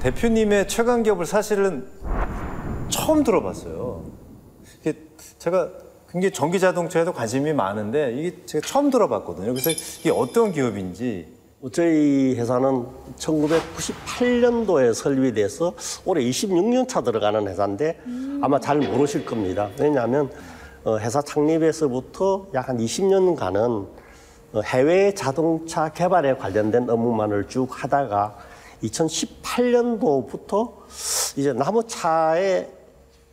대표님의 최강 기업을 사실은 처음 들어봤어요. 이게 제가 굉장히 전기 자동차에도 관심이 많은데 이게 제가 처음 들어봤거든요. 그래서 이게 어떤 기업인지. 저희 회사는 1998년도에 설립이 돼서 올해 26년 차 들어가는 회사인데 아마 잘 모르실 겁니다. 왜냐하면 회사 창립에서부터 약 한 20년간은 해외 자동차 개발에 관련된 업무만을 쭉 하다가 2018년도부터 이제 나무차의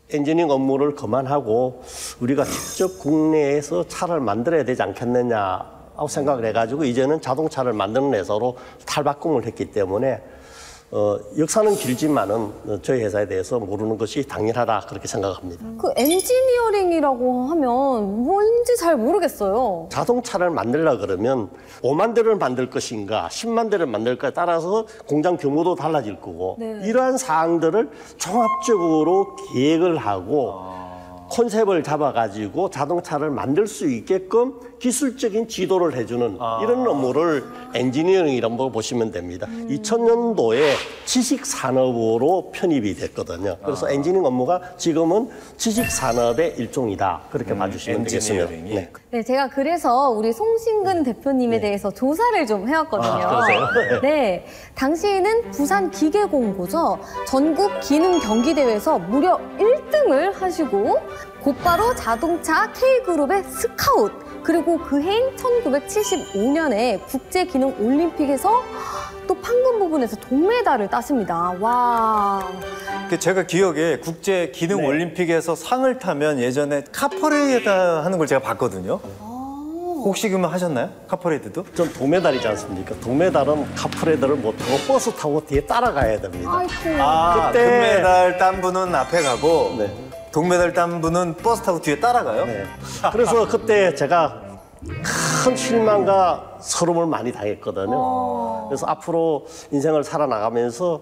엔지니어링 업무를 그만하고 우리가 직접 국내에서 차를 만들어야 되지 않겠느냐고 생각을 해가지고 이제는 자동차를 만드는 회사로 탈바꿈을 했기 때문에 역사는 길지만은 저희 회사에 대해서 모르는 것이 당연하다 그렇게 생각합니다. 그 엔지니어링이라고 하면 뭔지 잘 모르겠어요. 자동차를 만들려고 그러면 5만 대를 만들 것인가 10만 대를 만들까에 따라서 공장 규모도 달라질 거고 네. 이러한 사항들을 종합적으로 계획을 하고 컨셉을 잡아가지고 자동차를 만들 수 있게끔 기술적인 지도를 해주는 이런 업무를 엔지니어링이라고 보시면 됩니다. 2000년도에 지식산업으로 편입이 됐거든요. 그래서 엔지니어링 업무가 지금은 지식산업의 일종이다. 그렇게 봐주시면 되겠습니다. 네. 네, 제가 그래서 우리 송신근 대표님에 대해서 조사를 좀 해왔거든요. 그러세요? 네, 당시에는 부산 기계공고죠. 전국 기능 경기대회에서 무려 1등을 하시고 곧바로 자동차 K그룹의 스카웃 그리고 그 해인 1975년에 국제기능올림픽에서 또 판금 부분에서 동메달을 따십니다. 와. 제가 기억에 국제기능올림픽에서 상을 타면 예전에 카퍼레이드다 하는 걸 제가 봤거든요. 혹시 그러면 하셨나요? 카퍼레이드도? 전 동메달이지 않습니까? 동메달은 카프레드를 못하고 버스 타고 뒤에 따라가야 됩니다. 아이고. 그때- 금메달 딴 분은 앞에 가고 네. 동메달 딴 분은 버스 타고 뒤에 따라가요? 네. 그래서 그때 제가 큰 실망과 서름을 많이 당했거든요. 그래서 앞으로 인생을 살아나가면서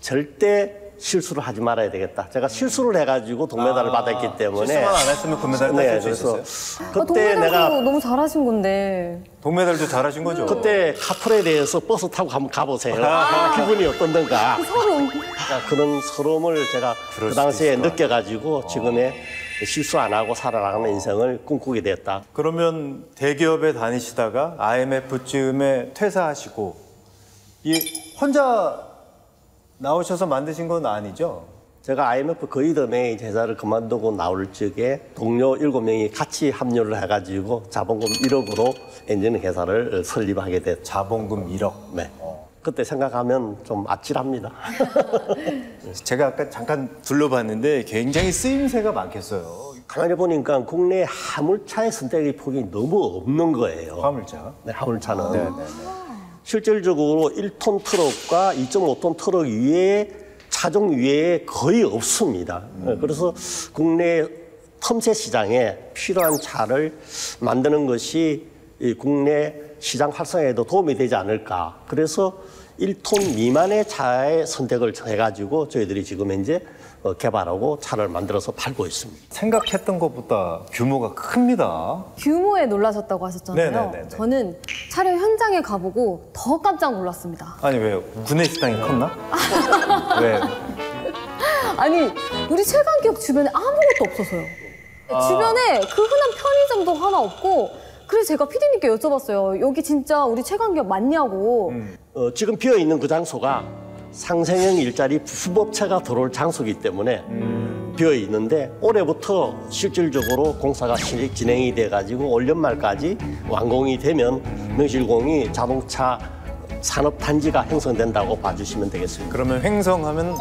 절대 실수를 하지 말아야 되겠다. 제가 실수를 해가지고 동메달을 받았기 때문에 실수만 안 했으면 금메달 네, 따실 수 그래서 있었어요? 그때 동메달도 내가 너무 잘하신 건데. 동메달도 잘하신 거죠? 그때 카풀에 대해서 버스 타고 한번 가보세요. 기분이 어떤가. 서름. 그런 서름을 제가 그럴 그 수도 당시에 있을 것 느껴가지고 지금의 실수 안 하고 살아나가는 인생을 꿈꾸게 됐다. 그러면 대기업에 다니시다가 IMF쯤에 퇴사하시고 이 혼자 나오셔서 만드신 건 아니죠? 제가 IMF 거의덤에 회사를 그만두고 나올 적에 동료 7명이 같이 합류를 해가지고 자본금 1억으로 엔지니어링 회사를 설립하게 됐죠. 자본금 1억. 네. 그때 생각하면 좀 아찔합니다. 제가 아까 잠깐 둘러봤는데 굉장히 쓰임새가 많겠어요. 가만히 보니까 국내 화물차의 선택의 폭이 너무 없는 거예요. 화물차. 네, 화물차는. 네. 실질적으로 1톤 트럭과 2.5톤 트럭 위에 차종 위에 거의 없습니다. 그래서 국내 틈새 시장에 필요한 차를 만드는 것이 이 국내 시장 활성화에도 도움이 되지 않을까. 그래서 1톤 미만의 차의 선택을 해가지고 저희들이 지금 현재 개발하고 차를 만들어서 팔고 있습니다. 생각했던 것보다 규모가 큽니다. 규모에 놀라셨다고 하셨잖아요. 네네네네. 저는 촬영 현장에 가보고 더 깜짝 놀랐습니다. 아니 왜요? 구내식당이 컸나? 왜? 아니, 우리 최강기업 주변에 아무것도 없어서요. 주변에 그 흔한 편의점도 하나 없고 그래서 제가 PD님께 여쭤봤어요. 여기 진짜 우리 최강기업 맞냐고. 지금 비어있는 그 장소가 상생형 일자리 부업체가 들어올 장소이기 때문에 비어있는데 올해부터 실질적으로 공사가 진행이 돼가지고 올 연말까지 완공이 되면 명실공히 자동차 산업단지가 형성된다고 봐주시면 되겠습니다. 그러면 횡성하면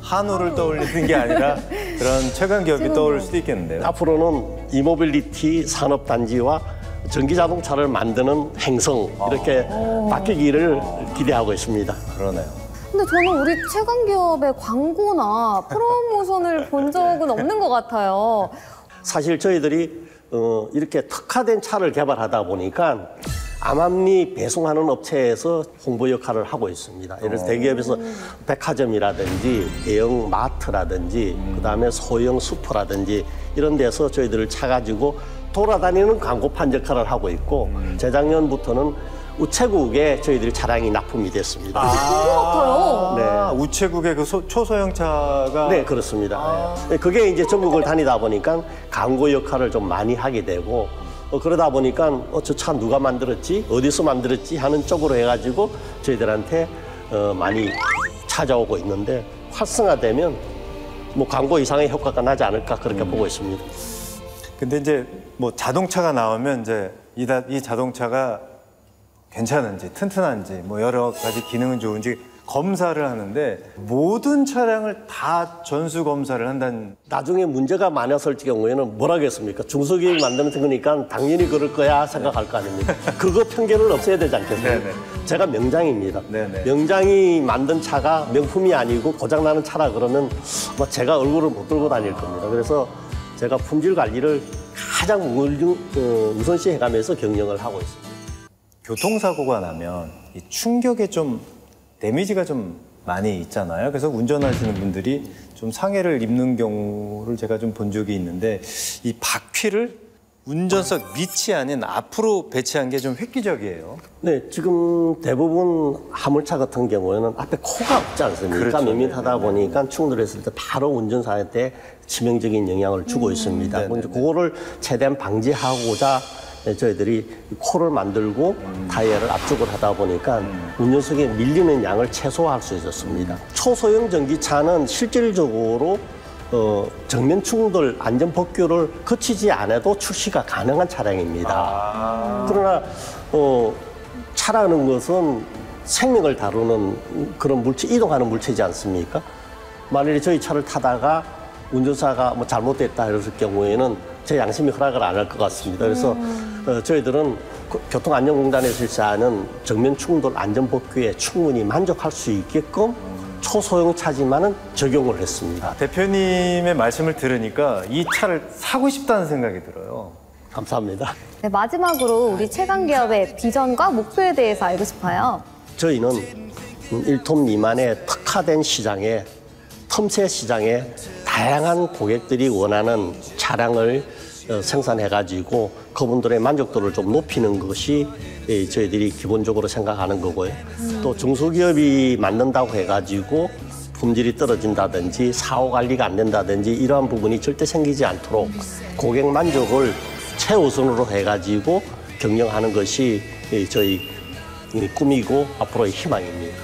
한우를 떠올리는 게 아니라 그런 최강기업이 떠오를 수도 있겠는데요. 앞으로는 이모빌리티 산업단지와 전기자동차를 만드는 횡성 이렇게 바뀌기를 기대하고 있습니다. 그러네요. 근데 저는 우리 최강기업의 광고나 프로모션을 본 적은 없는 것 같아요. 사실 저희들이 이렇게 특화된 차를 개발하다 보니까 암암리 배송하는 업체에서 홍보 역할을 하고 있습니다. 예를 들어서 대기업에서 백화점이라든지 대형 마트라든지 그다음에 소형 슈퍼라든지 이런 데서 저희들을 차가지고 돌아다니는 광고판 역할을 하고 있고 재작년부터는 우체국에 저희들이 차량이 납품이 됐습니다. 같아요. 네. 우체국의 그 초소형차가 네, 그렇습니다. 네, 그게 이제 전국을 다니다 보니까 광고 역할을 좀 많이 하게 되고 그러다 보니까 저 차 누가 만들었지? 어디서 만들었지? 하는 쪽으로 해가지고 저희들한테 많이 찾아오고 있는데 활성화되면 뭐 광고 이상의 효과가 나지 않을까 그렇게 보고 있습니다. 근데 이제 뭐 자동차가 나오면 이제 이 자동차가 괜찮은지 튼튼한지 뭐 여러 가지 기능은 좋은지 검사를 하는데 모든 차량을 다 전수 검사를 한다는. 나중에 문제가 많았을 경우에는 뭐라겠습니까? 중소기업이 만드는 거니까 당연히 그럴 거야 생각할 거 아닙니까? 그거 편견을 없애야 되지 않겠어요? 네네. 제가 명장입니다. 네네. 명장이 만든 차가 명품이 아니고 고장나는 차라 그러면 뭐 제가 얼굴을 못 들고 다닐 겁니다. 그래서 제가 품질 관리를 가장 우선시 해가면서 경영을 하고 있습니다. 교통사고가 나면 이 충격에 좀 데미지가 좀 많이 있잖아요. 그래서 운전하시는 분들이 좀 상해를 입는 경우를 제가 좀 본 적이 있는데 이 바퀴를 운전석 밑이 아닌 앞으로 배치한 게 좀 획기적이에요. 네, 지금 대부분 화물차 같은 경우에는 앞에 코가 없지 않습니까? 그렇죠. 밋밋하다 보니까 충돌했을 때 바로 운전사한테 치명적인 영향을 주고 있습니다. 네네네. 먼저 그거를 최대한 방지하고자 저희들이 코를 만들고 타이어를 압축을 하다 보니까 운전석에 밀리는 양을 최소화할 수 있었습니다. 초소형 전기차는 실질적으로 정면 충돌 안전 법규를 거치지 않아도 출시가 가능한 차량입니다. 그러나 차라는 것은 생명을 다루는 그런 물체, 이동하는 물체지 않습니까? 만일에 저희 차를 타다가 운전사가 뭐 잘못됐다 이랬을 경우에는 제 양심이 허락을 안 할 것 같습니다. 그래서 저희들은 교통안전공단에서 실시하는 정면 충돌 안전법규에 충분히 만족할 수 있게끔 초소형 차지만은 적용을 했습니다. 대표님의 말씀을 들으니까 이 차를 사고 싶다는 생각이 들어요. 감사합니다. 네, 마지막으로 우리 최강기업의 비전과 목표에 대해서 알고 싶어요. 저희는 1톤 미만의 특화된 시장에 틈새 시장에 다양한 고객들이 원하는 차량을 생산해가지고 그분들의 만족도를 좀 높이는 것이 저희들이 기본적으로 생각하는 거고요. 또 중소기업이 만든다고 해가지고 품질이 떨어진다든지 사후 관리가 안 된다든지 이러한 부분이 절대 생기지 않도록 고객 만족을 최우선으로 해가지고 경영하는 것이 저희 꿈이고 앞으로의 희망입니다.